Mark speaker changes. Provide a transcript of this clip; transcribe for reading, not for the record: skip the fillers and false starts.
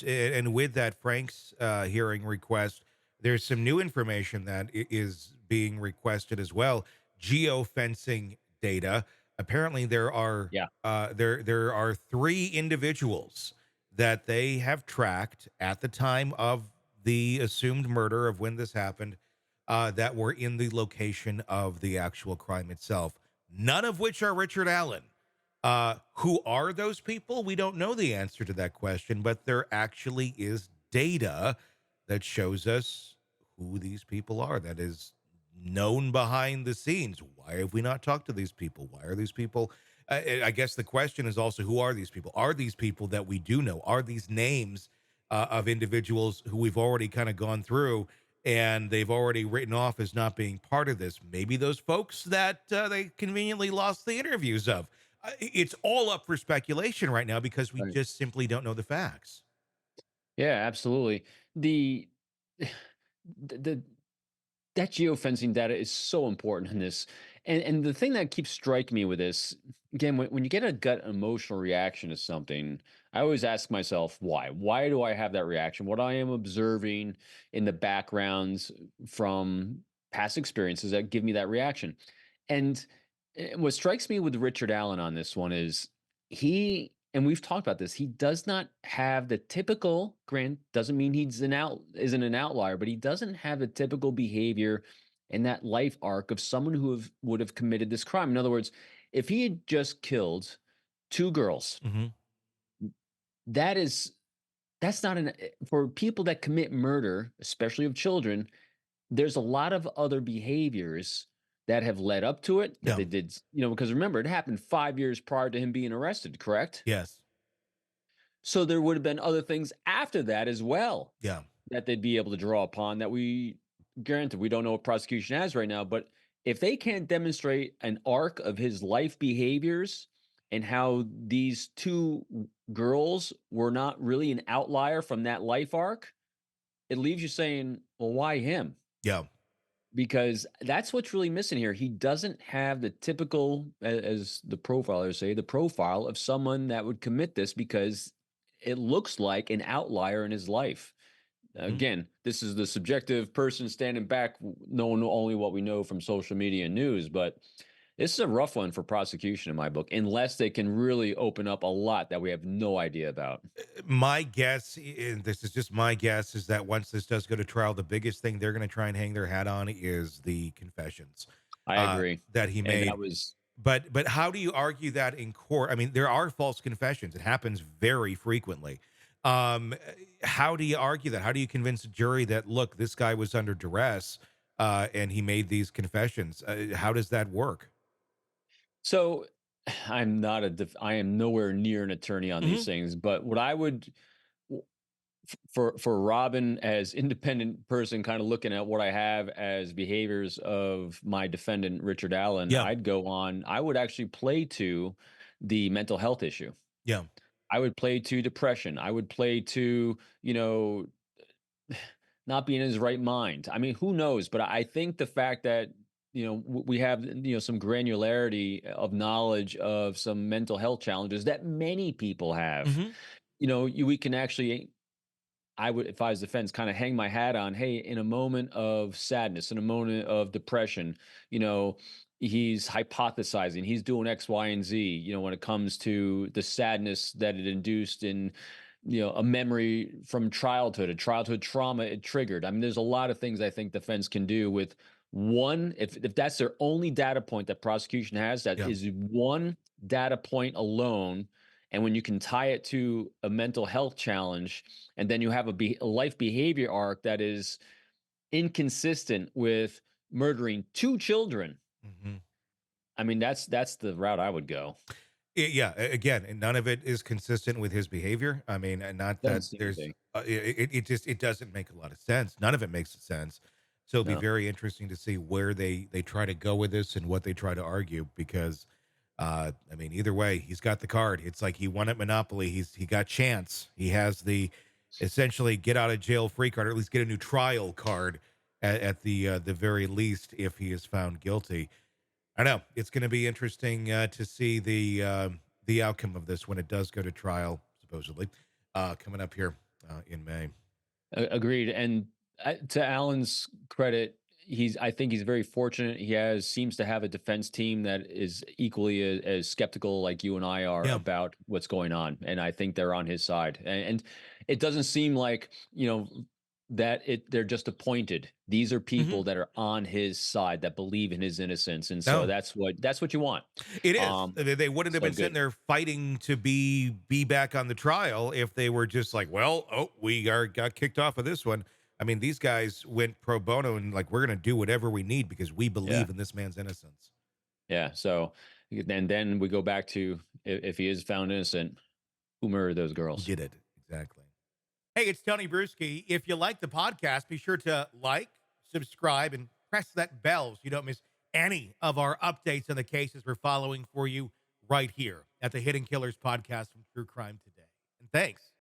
Speaker 1: And with that Frank's hearing request, there's some new information that is being requested as well. Geofencing data. Apparently,
Speaker 2: Yeah.
Speaker 1: there are three individuals that they have tracked at the time of the assumed murder of when this happened, that were in the location of the actual crime itself. None of which are Richard Allen. Who are those people? We don't know the answer to that question, but there actually is data that shows us who these people are. That is known behind the scenes. Why have we not talked to these people? Why are these people? I guess the question is also, who are these people? Are these people that we do know? Are these names of individuals who we've already kind of gone through and they've already written off as not being part of this? Maybe those folks that they conveniently lost the interviews of. It's all up for speculation right now because we
Speaker 2: Right.
Speaker 1: just simply don't know the facts.
Speaker 2: Yeah, absolutely. The the that geofencing data is so important in this. And the thing that keeps striking me with this, again, when you get a gut emotional reaction to something, I always ask myself, why? Why do I have that reaction? What I am observing in the backgrounds from past experiences that give me that reaction. And what strikes me with Richard Allen on this one is and we've talked about this, he does not have the typical, grant doesn't mean isn't an outlier, but he doesn't have the typical behavior and that life arc of someone would have committed this crime. In other words, if he had just killed two girls,
Speaker 1: Hmm.
Speaker 2: that is that's not for people that commit murder, especially of children, there's a lot of other behaviors that have led up to it that
Speaker 1: Yeah.
Speaker 2: they did, because remember, it happened 5 years prior to him being arrested, correct?
Speaker 1: Yes.
Speaker 2: So there would have been other things after that as well
Speaker 1: Yeah.
Speaker 2: that they'd be able to draw upon that granted, we don't know what prosecution has right now, but if they can't demonstrate an arc of his life behaviors and how these two girls were not really an outlier from that life arc, it leaves you saying, well, why him?
Speaker 1: Yeah.
Speaker 2: Because that's what's really missing here. He doesn't have the typical, as the profilers say, the profile of someone that would commit this because it looks like an outlier in his life.
Speaker 1: Mhm.
Speaker 2: Again, this is the subjective person standing back, knowing only what we know from social media and news, but this is a rough one for prosecution in my book, unless they can really open up a lot that we have no idea about.
Speaker 1: My guess, and this is just my guess, is that once this does go to trial, the biggest thing they're going to try and hang their hat on is the confessions
Speaker 2: I agree.
Speaker 1: that he
Speaker 2: And that
Speaker 1: made.
Speaker 2: was
Speaker 1: But how do you argue that in court? I mean, there are false confessions. It happens very frequently. Um, how do you argue that? How do you convince a jury that, look, this guy was under duress and he made these confessions? How does that work?
Speaker 2: so I am nowhere near an attorney on these
Speaker 1: Hmm.
Speaker 2: things, but what I would for Robin as independent person kind of looking at what I have as behaviors of my defendant Richard Allen,
Speaker 1: Yeah,
Speaker 2: I would actually play to the mental health issue.
Speaker 1: yeah.
Speaker 2: I would play to depression. I would play to, not being in his right mind. I mean, who knows? But I think the fact that we have some granularity of knowledge of some mental health challenges that many people have.
Speaker 1: Hmm.
Speaker 2: We can actually I would, if I was defense, kind of hang my hat on, hey, in a moment of sadness, in a moment of depression, you know, he's hypothesizing, he's doing X, Y, and Z, when it comes to the sadness that it induced in, a memory from childhood, a childhood trauma it triggered. I mean, there's a lot of things I think defense can do with one, if that's their only data point that prosecution has, that
Speaker 1: Yeah.
Speaker 2: is one data point alone. And when you can tie it to a mental health challenge, and then you have a life behavior arc that is inconsistent with murdering two children.
Speaker 1: Hmm.
Speaker 2: I mean, that's the route I would go.
Speaker 1: Yeah. Again, and none of it is consistent with his behavior. I mean, and not
Speaker 2: Doesn't
Speaker 1: that
Speaker 2: seem to
Speaker 1: there's,
Speaker 2: be.
Speaker 1: it just, it doesn't make a lot of sense. None of it makes sense. So it'll be
Speaker 2: No.
Speaker 1: very interesting to see where they try to go with this and what they try to argue because I mean, either way, he's got the card. It's like he won at Monopoly. He got chance. He has the essentially get out of jail free card, or at least get a new trial card at the very least if he is found guilty. I know it's going to be interesting to see the outcome of this when it does go to trial, supposedly coming up here. in May.
Speaker 2: Agreed. And to Alan's credit, I think he's very fortunate. He has seems to have a defense team that is equally as skeptical like you and I are
Speaker 1: Yeah.
Speaker 2: about what's going on, and I think they're on his side. And it doesn't seem like that they're just appointed. These are
Speaker 1: Hmm.
Speaker 2: people that are on his side that believe in his innocence, and so
Speaker 1: No,
Speaker 2: that's what you want.
Speaker 1: it is.
Speaker 2: Um,
Speaker 1: They wouldn't have
Speaker 2: so
Speaker 1: been sitting
Speaker 2: good.
Speaker 1: there fighting to be back on the trial if they were just like, well, oh, we are got kicked off of this one. I mean, these guys went pro bono and like, we're going to do whatever we need because we
Speaker 2: Yeah.
Speaker 1: believe in this man's innocence.
Speaker 2: Yeah. So, and then we go back to if he is found innocent, who murdered those
Speaker 1: Who
Speaker 2: girls?
Speaker 1: did it? Exactly. Hey, it's Tony Brueski. If you like the podcast, be sure to like, subscribe, and press that bell so you don't miss any of our updates on the cases we're following for you right here at the Hidden Killers podcast from True Crime Today. And thanks